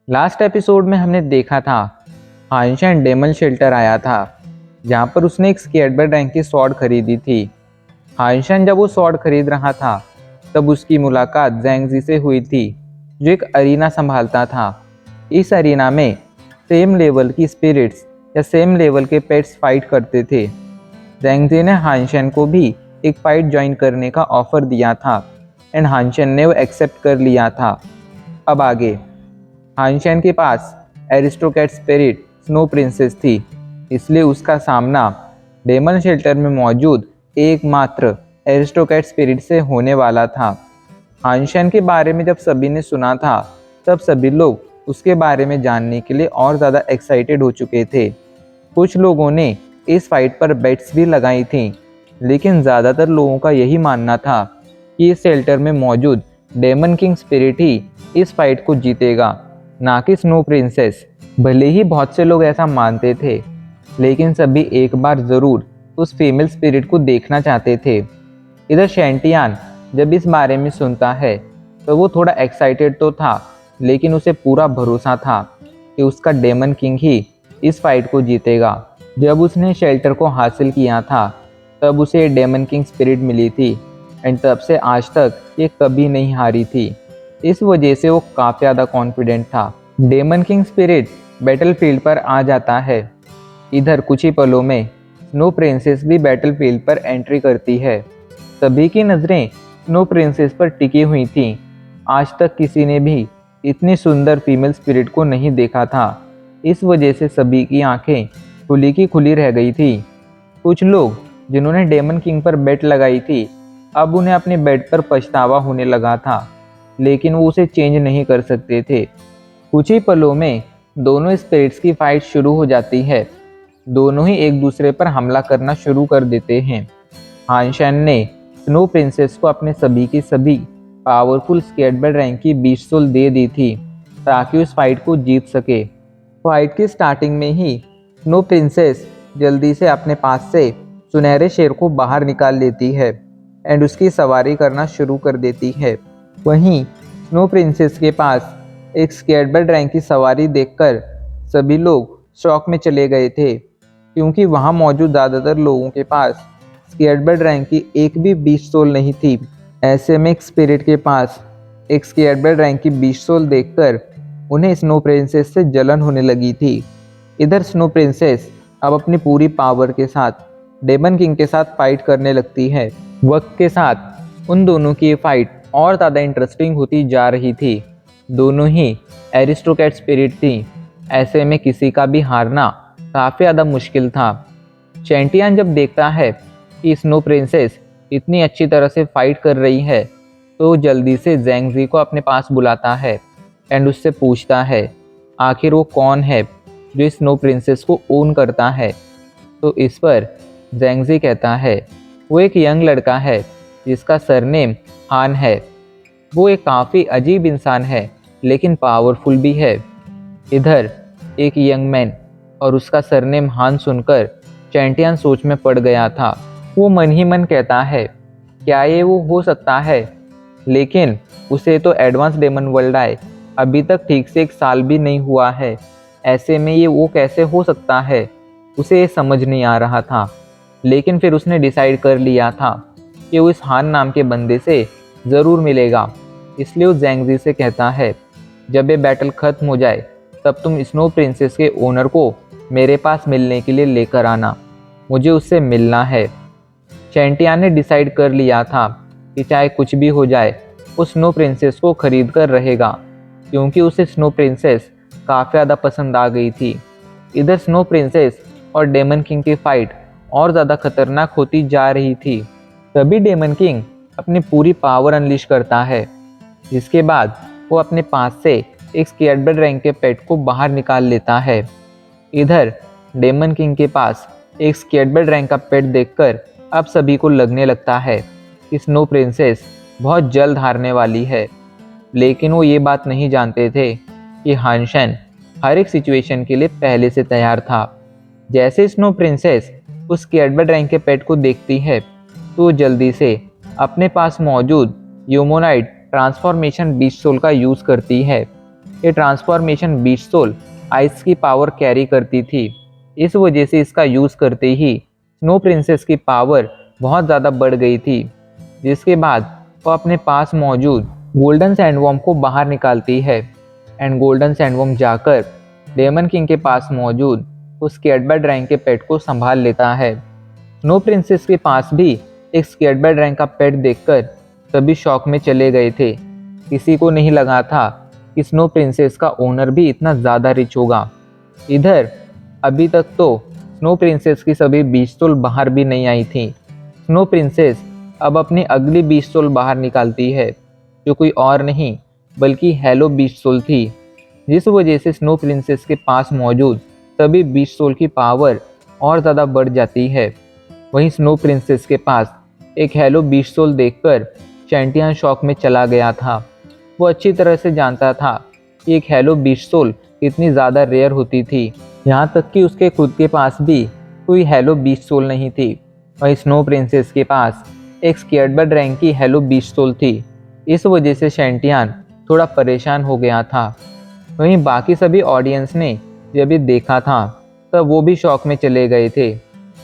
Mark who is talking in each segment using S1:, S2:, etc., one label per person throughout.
S1: Last episode में हमने देखा था हाइंशन डेमन शेल्टर आया था, जहाँ पर उसने एक स्केटबर्ड रैंक की स्वॉर्ड खरीदी थी। हाइंशन जब वो स्वॉर्ड खरीद रहा था तब उसकी मुलाकात ज़ैंगजी से हुई थी, जो एक अरीना संभालता था। इस अरीना में सेम लेवल की स्पिरिट्स या सेम लेवल के पेट्स फाइट करते थे। ज़ैंगजी ने हाइंशन को भी एक फाइट ज्वाइन करने का ऑफर दिया था एंड हाइंशन ने वो एक्सेप्ट कर लिया था। अब आगे हाइंशन के पास एरिस्टोक्रेट स्पिरिट स्नो प्रिंसेस थी, इसलिए उसका सामना डेमन शेल्टर में मौजूद एकमात्र एरिस्टोक्रेट स्पिरिट से होने वाला था। हाइंशन के बारे में जब सभी ने सुना था तब सभी लोग उसके बारे में जानने के लिए और ज़्यादा एक्साइटेड हो चुके थे। कुछ लोगों ने इस फाइट पर बेट्स भी लगाई थी, लेकिन ज़्यादातर लोगों का यही मानना था कि इस शेल्टर में मौजूद डेमन किंग स्पिरिट ही इस फाइट को जीतेगा, ना कि स्नो प्रिंसेस। भले ही बहुत से लोग ऐसा मानते थे, लेकिन सभी एक बार ज़रूर उस फीमेल स्पिरिट को देखना चाहते थे। इधर शैंटियान जब इस बारे में सुनता है तो वो थोड़ा एक्साइटेड तो था, लेकिन उसे पूरा भरोसा था कि उसका डेमन किंग ही इस फाइट को जीतेगा। जब उसने शेल्टर को हासिल किया था तब उसे डेमन किंग स्पिरिट मिली थी एंड तब से आज तक ये कभी नहीं हारी थी। इस वजह से वो काफ़ी ज़्यादा कॉन्फिडेंट था। डेमन किंग स्पिरिट बैटलफील्ड पर आ जाता है। इधर कुछ ही पलों में स्नो प्रिंसेस भी बैटलफील्ड पर एंट्री करती है। सभी की नज़रें स्नो प्रिंसेस पर टिकी हुई थीं। आज तक किसी ने भी इतनी सुंदर फीमेल स्पिरिट को नहीं देखा था। इस वजह से सभी की आंखें खुली की खुली रह गई थी। कुछ लोग जिन्होंने डेमन किंग पर बेट लगाई थी, अब उन्हें अपने बेट पर पछतावा होने लगा था, लेकिन वो उसे चेंज नहीं कर सकते थे। कुछ ही पलों में दोनों स्पिरिट्स की फाइट शुरू हो जाती है। दोनों ही एक दूसरे पर हमला करना शुरू कर देते हैं। हाइंशन ने स्नो प्रिंसेस को अपने सभी की सभी पावरफुल स्केटबर्ड रैंक की 20 सोल दे दी थी, ताकि उस फाइट को जीत सके। फाइट की स्टार्टिंग में ही स्नो प्रिंसेस जल्दी से अपने पास से सुनहरे शेर को बाहर निकाल लेती है एंड उसकी सवारी करना शुरू कर देती है। वहीं स्नो प्रिंसेस के पास एक स्केटबर्ड रैंक की सवारी देखकर सभी लोग शॉक में चले गए थे, क्योंकि वहां मौजूद ज़्यादातर लोगों के पास स्केटबर्ड रैंक की एक भी 20 सोल नहीं थी। ऐसे में एक स्पिरिट के पास एक स्केटबर्ड रैंक की 20 सोल देखकर उन्हें स्नो प्रिंसेस से जलन होने लगी थी। इधर स्नो प्रिंसेस अब अपनी पूरी पावर के साथ डेमन किंग के साथ फाइट करने लगती है। वक्त के साथ उन दोनों की फाइट और ज़्यादा इंटरेस्टिंग होती जा रही थी। दोनों ही एरिस्टोक्रेट स्पिरिट थी, ऐसे में किसी का भी हारना काफ़ी ज़्यादा मुश्किल था। चैंटियन जब देखता है कि स्नो प्रिंसेस इतनी अच्छी तरह से फाइट कर रही है, तो जल्दी से ज़ैंगजी को अपने पास बुलाता है एंड उससे पूछता है आखिर वो कौन है जो स्नो प्रिंसेस को ओन करता है। तो इस पर ज़ैंगजी कहता है वो एक यंग लड़का है जिसका सरनेम हान है। वो एक काफ़ी अजीब इंसान है, लेकिन पावरफुल भी है। इधर एक यंग मैन और उसका सरनेम हान सुनकर चैंटियन सोच में पड़ गया था। वो मन ही मन कहता है क्या ये वो हो सकता है, लेकिन उसे तो एडवांस डेमन वर्ल्ड आए अभी तक ठीक से 1 साल भी नहीं हुआ है। ऐसे में ये वो कैसे हो सकता है, उसे ये समझ नहीं आ रहा था। लेकिन फिर उसने डिसाइड कर लिया था कि वो इस हान नाम के बंदे से ज़रूर मिलेगा। इसलिए वो ज़ैंगजी से कहता है जब ये बैटल ख़त्म हो जाए तब तुम स्नो प्रिंसेस के ओनर को मेरे पास मिलने के लिए लेकर आना, मुझे उससे मिलना है। चैंटियन ने डिसाइड कर लिया था कि चाहे कुछ भी हो जाए वो स्नो प्रिंसेस को खरीद कर रहेगा, क्योंकि उसे स्नो प्रिंसेस काफ़ी ज़्यादा पसंद आ गई थी। इधर स्नो प्रिंसेस और डेमन किंग की फाइट और ज़्यादा खतरनाक होती जा रही थी। तभी डेमन किंग अपनी पूरी पावर अनलीश करता है, जिसके बाद वो अपने पास से एक स्केटबर्ड रैंक के पेट को बाहर निकाल लेता है। इधर डेमन किंग के पास एक स्केटबर्ड रैंक का पेट देखकर अब सभी को लगने लगता है कि स्नो प्रिंसेस बहुत जल्द हारने वाली है। लेकिन वो ये बात नहीं जानते थे कि हाइंशन हर एक सिचुएशन के लिए पहले से तैयार था। जैसे स्नो प्रिंसेस उस स्केटबर्ड रैंक के पेट को देखती है तो वो जल्दी से अपने पास मौजूद ह्यूमनॉइड ट्रांसफॉर्मेशन 20 सोल का यूज़ करती है ये ट्रांसफॉर्मेशन बीच सोल आइस की पावर कैरी करती थी। इस वजह से इसका यूज़ करते ही स्नो प्रिंसेस की पावर बहुत ज़्यादा बढ़ गई थी, जिसके बाद वो अपने पास मौजूद गोल्डन सैंडवर्म को बाहर निकालती है एंड गोल्डन सैंडवर्म जाकर डेमन किंग के पास मौजूद उस स्केर्डबर्ड रैंक के पेट को संभाल लेता है। स्नो प्रिंसेस के पास भी एक स्केर्डबर्ड रैंक का पेट देखकर सभी शॉक में चले गए थे। किसी को नहीं लगा था कि स्नो प्रिंसेस का ओनर भी इतना ज़्यादा रिच होगा। इधर अभी तक तो स्नो प्रिंसेस की सभी बीच सोल बाहर भी नहीं आई थी। स्नो प्रिंसेस अब अपनी अगली बीच सोल बाहर निकालती है, जो कोई और नहीं बल्कि हेलो बीच सोल थी, जिस वजह से स्नो प्रिंसेस के पास मौजूद सभी बीच सोल की पावर और ज़्यादा बढ़ जाती है। वहीं स्नो प्रिंसेस के पास एक हेलो बीच सोल देखकर शैंटियन शॉक में चला गया था। वो अच्छी तरह से जानता था कि एक हेलो बीच सोल कितनी ज़्यादा रेयर होती थी, यहाँ तक कि उसके खुद के पास भी कोई हेलो बीच सोल नहीं थी। वहीं स्नो प्रिंसेस के पास एक स्केर्डबर्ड रैंक की हेलो बीच सोल थी। इस वजह से शैंटियन थोड़ा परेशान हो गया था। वहीं बाकी सभी ऑडियंस ने जब ये देखा था तब वो भी शॉक में चले गए थे,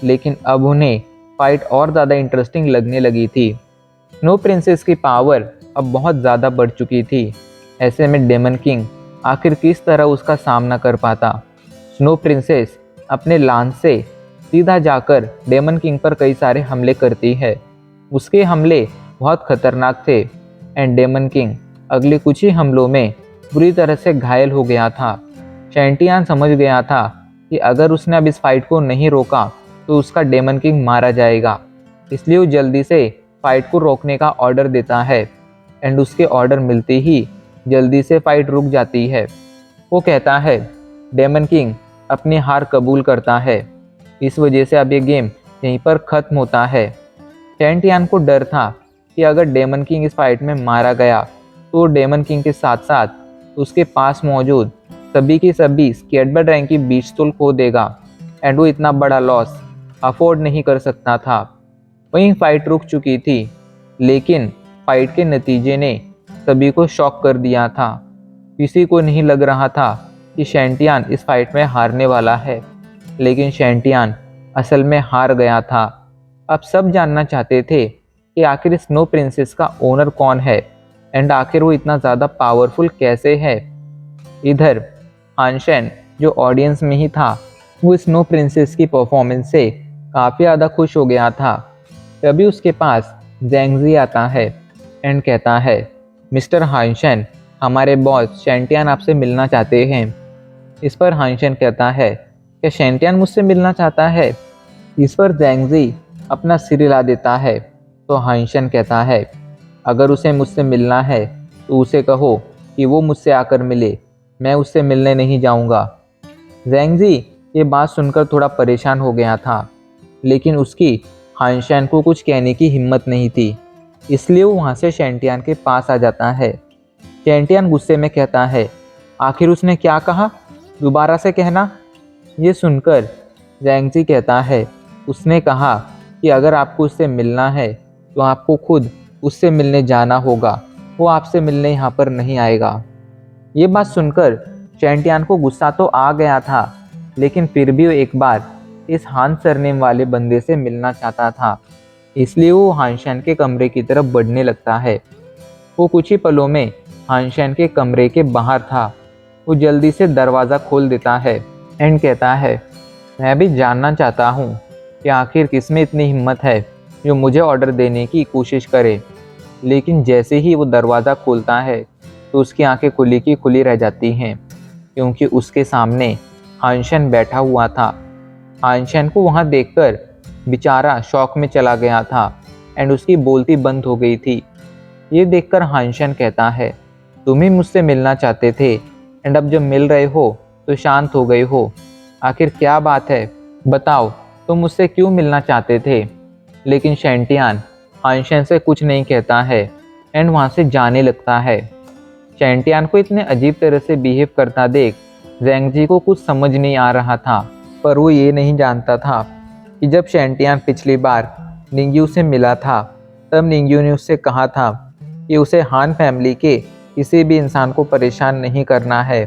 S1: लेकिन अब उन्हें फाइट और ज़्यादा इंटरेस्टिंग लगने लगी थी। स्नो प्रिंसेस की पावर अब बहुत ज़्यादा बढ़ चुकी थी। ऐसे में डेमन किंग आखिर किस तरह उसका सामना कर पाता। स्नो प्रिंसेस अपने लांस से सीधा जाकर डेमन किंग पर कई सारे हमले करती है। उसके हमले बहुत खतरनाक थे एंड डेमन किंग अगले कुछ ही हमलों में बुरी तरह से घायल हो गया था। शैंटियन समझ गया था कि अगर उसने अब इस फाइट को नहीं रोका तो उसका डेमन किंग मारा जाएगा, इसलिए वो जल्दी से फाइट को रोकने का ऑर्डर देता है एंड उसके ऑर्डर मिलते ही जल्दी से फाइट रुक जाती है। वो कहता है डेमन किंग अपनी हार कबूल करता है। इस वजह से अब ये गेम यहीं पर ख़त्म होता है। शैंटियन को डर था कि अगर डेमन किंग इस फाइट में मारा गया तो डेमन किंग के साथ साथ उसके पास मौजूद सभी की सभी स्केर्डबर्ड रैंक की बीच सोल खो देगा एंड वो इतना बड़ा लॉस अफोर्ड नहीं कर सकता था। वहीं फाइट रुक चुकी थी, लेकिन फाइट के नतीजे ने सभी को शॉक कर दिया था। किसी को नहीं लग रहा था कि शैंटियन इस फाइट में हारने वाला है, लेकिन शैंटियन असल में हार गया था। अब सब जानना चाहते थे कि आखिर स्नो प्रिंसेस का ओनर कौन है एंड आखिर वो इतना ज़्यादा पावरफुल कैसे है। इधर हानशेन जो ऑडियंस में ही था, वो स्नो प्रिंसेस की परफॉर्मेंस से काफ़ी ज़्यादा खुश हो गया था। तभी उसके पास ज़ैंगजी आता है एंड कहता है, मिस्टर हानशेन, हमारे बॉस शैंटियन आपसे मिलना चाहते हैं। इस पर हानशेन कहता है, क्या शैंटियन मुझसे मिलना चाहता है? इस पर ज़ैंगजी अपना सिर हिला देता है। तो हानशेन कहता है, अगर उसे मुझसे मिलना है तो उसे कहो कि वो मुझसे आकर मिले, मैं उससे मिलने नहीं जाऊंगा। ज़ैंगजी ये बात सुनकर थोड़ा परेशान हो गया था, लेकिन उसकी हानशेन को कुछ कहने की हिम्मत नहीं थी, इसलिए वो वहाँ से शैंटियन के पास आ जाता है। शैंटियन गुस्से में कहता है, आखिर उसने क्या कहा, दोबारा से कहना। ये सुनकर ज़ैंगजी कहता है, उसने कहा कि अगर आपको उससे मिलना है तो आपको खुद उससे मिलने जाना होगा, वो आपसे मिलने यहाँ पर नहीं आएगा। ये बात सुनकर शैंटियन को गुस्सा तो आ गया था, लेकिन फिर भी वो एक बार इस हान सरनेम वाले बंदे से मिलना चाहता था, इसलिए वो हानशेन के कमरे की तरफ बढ़ने लगता है। वो कुछ ही पलों में हानशेन के कमरे के बाहर था। वो जल्दी से दरवाज़ा खोल देता है एंड कहता है, मैं भी जानना चाहता हूँ कि आखिर किसमें इतनी हिम्मत है जो मुझे ऑर्डर देने की कोशिश करे। लेकिन जैसे ही वो दरवाज़ा खोलता है तो उसकी आंखें खुली की खुली रह जाती हैं, क्योंकि उसके सामने हानशेन बैठा हुआ था। हानशेन को वहाँ देखकर बेचारा शॉक में चला गया था एंड उसकी बोलती बंद हो गई थी। ये देखकर हानशेन कहता है, तुम ही मुझसे मिलना चाहते थे एंड अब जब मिल रहे हो तो शांत हो गए हो। आखिर क्या बात है, बताओ तुम मुझसे क्यों मिलना चाहते थे? लेकिन शैंटियन हानशेन से कुछ नहीं कहता है एंड वहाँ से जाने लगता है। शैंटियन को इतने अजीब तरह से बिहेव करता देख ज़ैंगजी को कुछ समझ नहीं आ रहा था, पर वो ये नहीं जानता था कि जब शैंटियन पिछली बार निंग्यू से मिला था तब निंग्यू ने उससे कहा था कि उसे हान फैमिली के किसी भी इंसान को परेशान नहीं करना है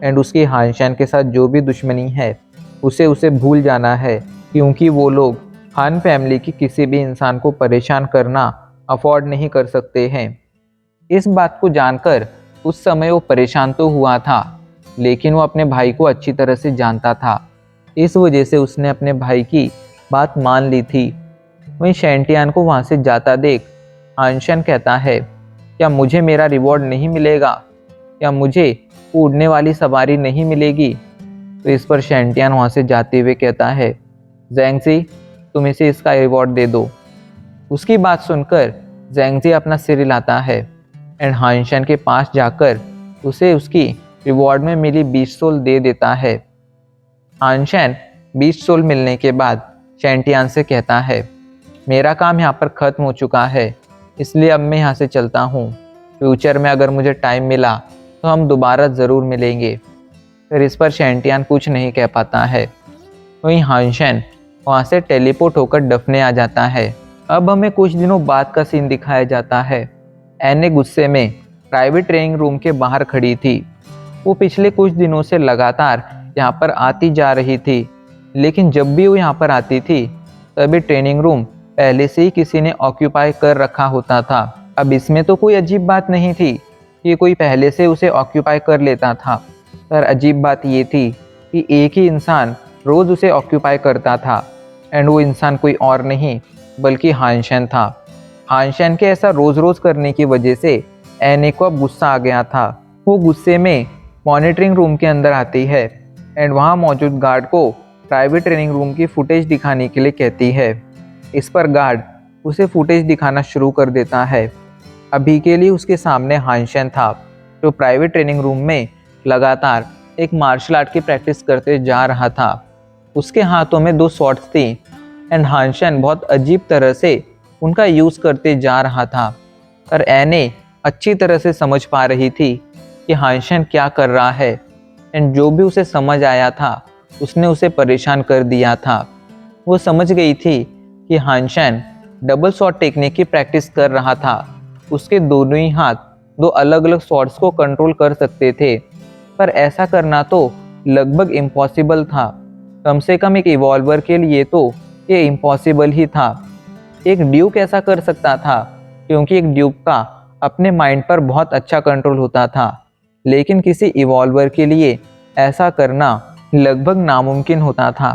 S1: एंड उसकी हानशैन के साथ जो भी दुश्मनी है उसे भूल जाना है, क्योंकि वो लोग हान फैमिली की किसी भी इंसान को परेशान करना अफोर्ड नहीं कर सकते हैं। इस बात को जानकर उस समय वो परेशान तो हुआ था, लेकिन वो अपने भाई को अच्छी तरह से जानता था। इस वजह से उसने अपने भाई की बात मान ली थी। वहीं शैंटियान को वहाँ से जाता देख हानशैन कहता है, क्या मुझे मेरा रिवॉर्ड नहीं मिलेगा? क्या मुझे उड़ने वाली सवारी नहीं मिलेगी? तो इस पर शैंटियान वहाँ से जाते हुए कहता है, ज़ैंगज़ी, तुम इसे इसका रिवॉर्ड दे दो। उसकी बात सुनकर ज़ैंगज़ी अपना सिर हिलाता है एंड हानशैन के पास जाकर उसे उसकी रिवॉर्ड में मिली 20 सोल दे देता है। हानशैन 20 सोल मिलने के बाद शैंटियान से कहता है, मेरा काम यहाँ पर ख़त्म हो चुका है, इसलिए अब मैं यहाँ से चलता हूँ। फ्यूचर में अगर मुझे टाइम मिला तो हम दोबारा ज़रूर मिलेंगे। फिर इस पर शैंटियान कुछ नहीं कह पाता है। वहीं हानशैन वहाँ से टेलीपोर्ट होकर डफने आ जाता है। अब हमें कुछ दिनों बाद का सीन दिखाया जाता है। एने गुस्से में प्राइवेट ट्रेनिंग रूम के बाहर खड़ी थी। वो पिछले कुछ दिनों से लगातार यहाँ पर आती जा रही थी, लेकिन जब भी वो यहाँ पर आती थी तभी ट्रेनिंग रूम पहले से ही किसी ने ऑक्यूपाई कर रखा होता था। अब इसमें तो कोई अजीब बात नहीं थी कि कोई पहले से उसे ऑक्यूपाई कर लेता था, पर अजीब बात ये थी कि एक ही इंसान रोज़ उसे ऑक्यूपाई करता था एंड वो इंसान कोई और नहीं बल्कि हानशैन था। हानशैन के ऐसा रोज़ रोज़ करने की वजह से एने को अब गुस्सा आ गया था। वो गुस्से में मॉनिटरिंग रूम के अंदर आती है एंड वहाँ मौजूद गार्ड को प्राइवेट ट्रेनिंग रूम की फुटेज दिखाने के लिए कहती है। इस पर गार्ड उसे फुटेज दिखाना शुरू कर देता है। अभी के लिए उसके सामने हानशैन था, जो प्राइवेट ट्रेनिंग रूम में लगातार एक मार्शल आर्ट की प्रैक्टिस करते जा रहा था। उसके हाथों में 2 स्वॉर्ड्स थी एंड हानशैन बहुत अजीब तरह से उनका यूज़ करते जा रहा था। पर एने अच्छी तरह से समझ पा रही थी कि हानशैन क्या कर रहा है एंड जो भी उसे समझ आया था उसने उसे परेशान कर दिया था। वो समझ गई थी कि हानशैन डबल स्वॉर्ड टेक्निक की प्रैक्टिस कर रहा था। उसके दोनों ही हाथ 2 अलग अलग स्वॉर्ड्स को कंट्रोल कर सकते थे, पर ऐसा करना तो लगभग इम्पॉसिबल था। कम से कम एक इवॉल्वर के लिए तो ये इम्पॉसिबल ही था। एक ड्यूक ऐसा कर सकता था, क्योंकि एक ड्यूक का अपने माइंड पर बहुत अच्छा कंट्रोल होता था, लेकिन किसी इवॉल्वर के लिए ऐसा करना लगभग नामुमकिन होता था।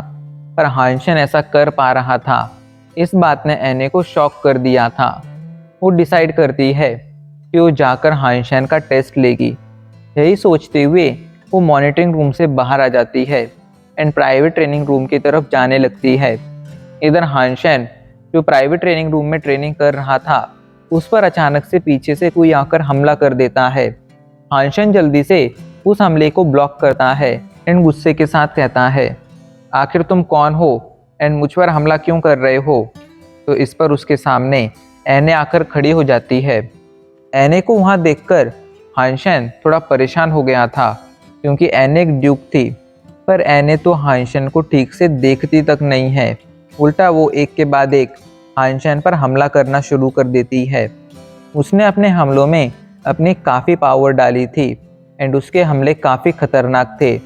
S1: पर हानशैन ऐसा कर पा रहा था। इस बात ने एने को शॉक कर दिया था। वो डिसाइड करती है कि वो जाकर हानशैन का टेस्ट लेगी। यही सोचते हुए वो मॉनिटरिंग रूम से बाहर आ जाती है एंड प्राइवेट ट्रेनिंग रूम की तरफ जाने लगती है। इधर हानशैन, जो प्राइवेट ट्रेनिंग रूम में ट्रेनिंग कर रहा था, उस पर अचानक से पीछे से कोई आकर हमला कर देता है। हानशैन जल्दी से उस हमले को ब्लॉक करता है एंड गुस्से के साथ कहता है, आखिर तुम कौन हो एंड मुझ पर हमला क्यों कर रहे हो? तो इस पर उसके सामने एने आकर खड़ी हो जाती है। एने को वहाँ देखकर हानशैन थोड़ा परेशान हो गया था, क्योंकि एने एक ड्यूक थी, पर एने तो हानशैन को ठीक से देखती तक नहीं है। उल्टा वो एक के बाद एक हानशैन पर हमला करना शुरू कर देती है। उसने अपने हमलों में अपनी काफ़ी पावर डाली थी एंड उसके हमले काफ़ी खतरनाक थे,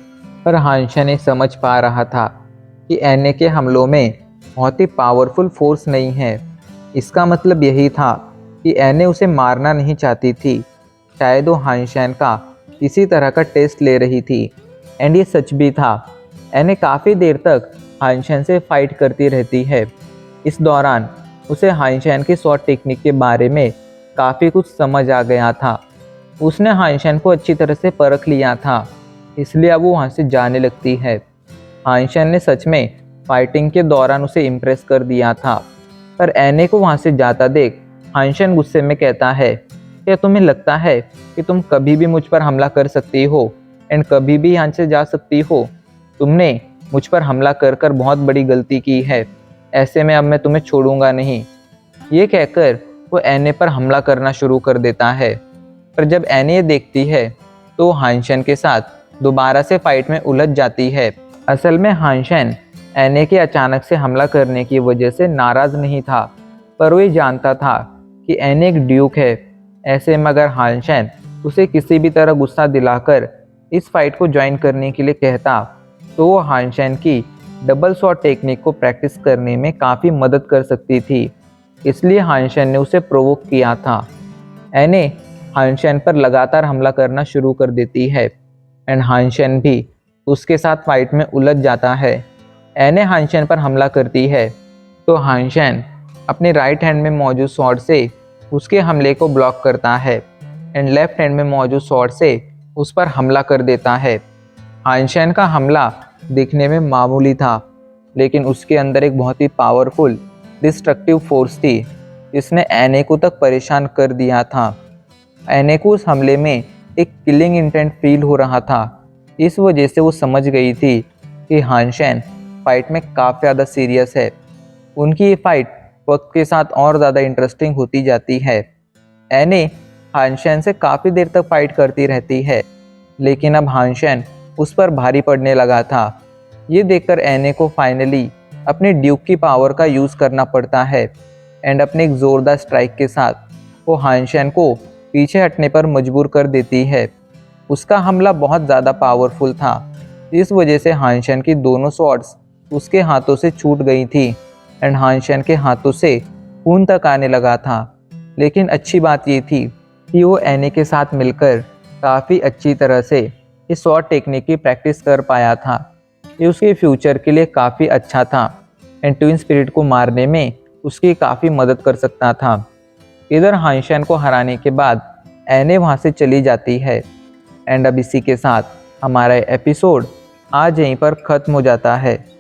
S1: पर हानशैन ये समझ पा रहा था कि एने के हमलों में बहुत ही पावरफुल फोर्स नहीं है। इसका मतलब यही था कि एने उसे मारना नहीं चाहती थी। शायद वो हानशैन का किसी तरह का टेस्ट ले रही थी एंड ये सच भी था। एने काफ़ी देर तक हानशैन से फाइट करती रहती है। इस दौरान उसे हानशैन की स्वॉर्ड टेक्निक के बारे में काफ़ी कुछ समझ आ गया था। उसने हानशैन को अच्छी तरह से परख लिया था, इसलिए अब वो वहाँ से जाने लगती है। हानशैन ने सच में फाइटिंग के दौरान उसे इम्प्रेस कर दिया था, पर एने को वहाँ से जाता देख हानशैन गुस्से में कहता है, क्या तुम्हें लगता है कि तुम कभी भी मुझ पर हमला कर सकती हो एंड कभी भी यहाँ से जा सकती हो? तुमने मुझ पर हमला कर कर बहुत बड़ी गलती की है, ऐसे में अब मैं तुम्हें छोड़ूंगा नहीं। ये कहकर वो एने पर हमला करना शुरू कर देता है, पर जब एने ये देखती है तो हानशैन के साथ दोबारा से फाइट में उलझ जाती है। असल में हानशैन एने के अचानक से हमला करने की वजह से नाराज़ नहीं था, पर वो ये जानता था कि एने एक ड्यूक है। ऐसे में अगर हानशैन उसे किसी भी तरह गुस्सा दिलाकर इस फाइट को ज्वाइन करने के लिए कहता तो वो हानशेन की डबल स्वॉर्ड टेक्निक को प्रैक्टिस करने में काफ़ी मदद कर सकती थी। इसलिए हानशेन ने उसे प्रोवोक किया था। एने हानशेन पर लगातार हमला करना शुरू कर देती है एंड हानशेन भी उसके साथ फाइट में उलझ जाता है। एने हानशेन पर हमला करती है तो हानशेन अपने राइट हैंड में मौजूद स्वॉर्ड से उसके हमले को ब्लॉक करता है एंड लेफ्ट हैंड में मौजूद स्वॉर्ड से उस पर हमला कर देता है। हानशेन का हमला दिखने में मामूली था, लेकिन उसके अंदर एक बहुत ही पावरफुल डिस्ट्रक्टिव फोर्स थी जिसने एने को तक परेशान कर दिया था। एने को उस हमले में एक किलिंग इंटेंट फील हो रहा था। इस वजह से वो समझ गई थी कि हानशेन फाइट में काफ़ी ज़्यादा सीरियस है। उनकी ये फाइट वक्त के साथ और ज़्यादा इंटरेस्टिंग होती जाती है। एने हानशेन से काफ़ी देर तक फाइट करती रहती है, लेकिन अब हानशेन उस पर भारी पड़ने लगा था। ये देखकर एने को फाइनली अपने ड्यूक की पावर का यूज़ करना पड़ता है एंड अपने एक ज़ोरदार स्ट्राइक के साथ वो हानशेन को पीछे हटने पर मजबूर कर देती है। उसका हमला बहुत ज़्यादा पावरफुल था, इस वजह से हानशेन की दोनों स्वॉर्ड्स उसके हाथों से छूट गई थी एंड हानशेन के हाथों से खून तक आने लगा था। लेकिन अच्छी बात ये थी कि वो एने के साथ मिलकर काफ़ी अच्छी तरह से इस स्वॉर्ड टेक्निक की प्रैक्टिस कर पाया था। ये उसके फ्यूचर के लिए काफ़ी अच्छा था एंड ट्विन स्पिरिट को मारने में उसकी काफ़ी मदद कर सकता था। इधर हानशेन को हराने के बाद एने वहाँ से चली जाती है एंड अब इसी के साथ हमारा एपिसोड आज यहीं पर ख़त्म हो जाता है।